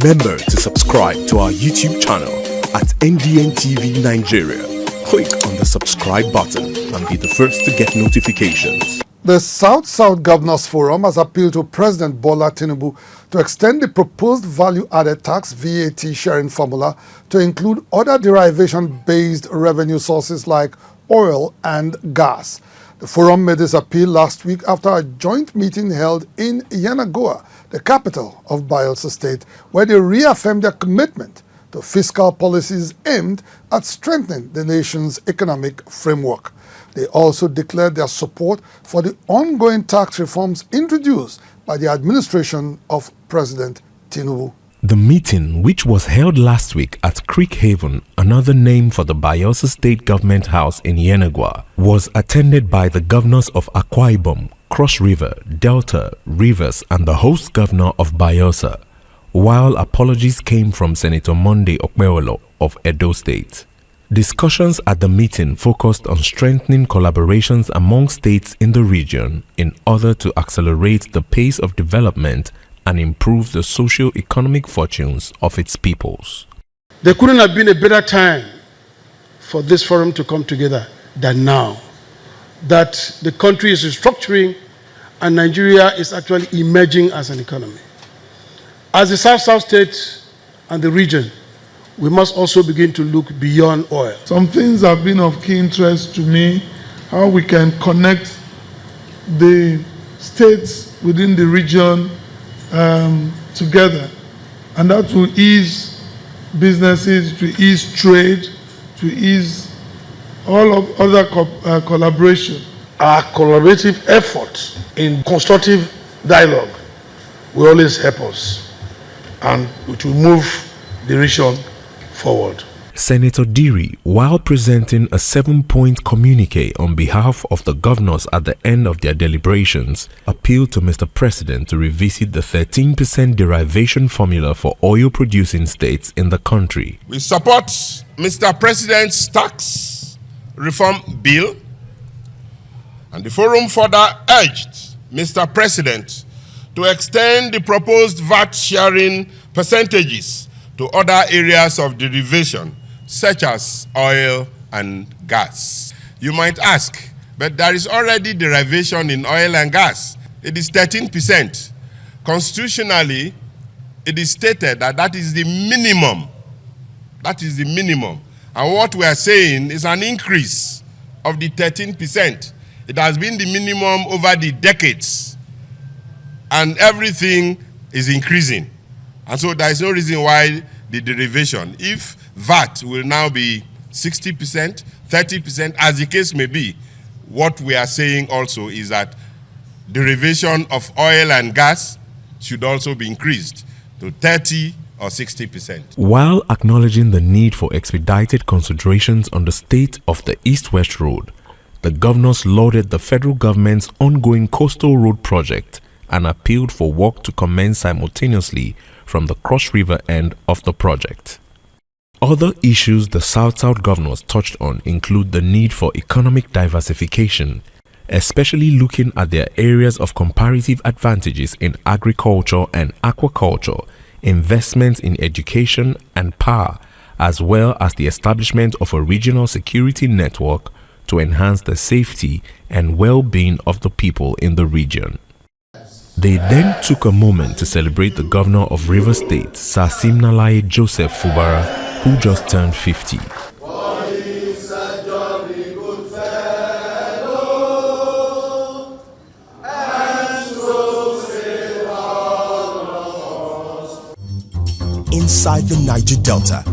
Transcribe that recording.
Remember to subscribe to our YouTube channel at NDN TV Nigeria. Click on the subscribe button and be the first to get notifications. The South-South Governors Forum has appealed to President Bola Tinubu to extend the proposed value-added tax VAT sharing formula to include other derivation-based revenue sources like oil and gas. The forum made this appeal last week after a joint meeting held in Yenagoa, the capital of Bayelsa State, where they reaffirmed their commitment to fiscal policies aimed at strengthening the nation's economic framework. They also declared their support for the ongoing tax reforms introduced by the administration of President Tinubu. The meeting, which was held last week at Creek Haven, another name for the Bayelsa State Government House in Yenagoa, was attended by the governors of Akwa Ibom, Cross River, Delta, Rivers, and the host governor of Bayelsa, while apologies came from Senator Monday Okpewolo of Edo State. Discussions at the meeting focused on strengthening collaborations among states in the region in order to accelerate the pace of development and improve the socio-economic fortunes of its peoples. There couldn't have been a better time for this forum to come together than now, that the country is restructuring and Nigeria is actually emerging as an economy. As the South-South state and the region, we must also begin to look beyond oil. Some things have been of key interest to me, how we can connect the states within the region together. And that will ease businesses, to ease trade, to ease all of other collaboration. Our collaborative efforts in constructive dialogue will always help us, and it will move the region forward. Senator Diri, while presenting a 7-point communique on behalf of the governors at the end of their deliberations, appealed to Mr. President to revisit the 13% derivation formula for oil-producing states in the country. We support Mr. President's tax reform bill, and the forum further urged Mr. President to extend the proposed VAT sharing percentages to other areas of derivation, such as oil and gas. You might ask, but there is already derivation in oil and gas. It is 13%. Constitutionally, it is stated that that is the minimum. That is the minimum. And what we are saying is an increase of the 13%. It has been the minimum over the decades, and everything is increasing. And so there is no reason why the derivation, if VAT will now be 60%, 30%, as the case may be, what we are saying also is that derivation of oil and gas should also be increased to 30 or 60%. While acknowledging the need for expedited considerations on the state of the East-West Road, the governors lauded the federal government's ongoing coastal road project and appealed for work to commence simultaneously from the Cross River end of the project. Other issues the South-South governors touched on include the need for economic diversification, especially looking at their areas of comparative advantages in agriculture and aquaculture, investments in education and power, as well as the establishment of a regional security network to enhance the safety and well-being of the people in the region. They then took a moment to celebrate the governor of Rivers State, Sir Simnalaye Joseph Fubara, who just turned 50. Inside the Niger Delta,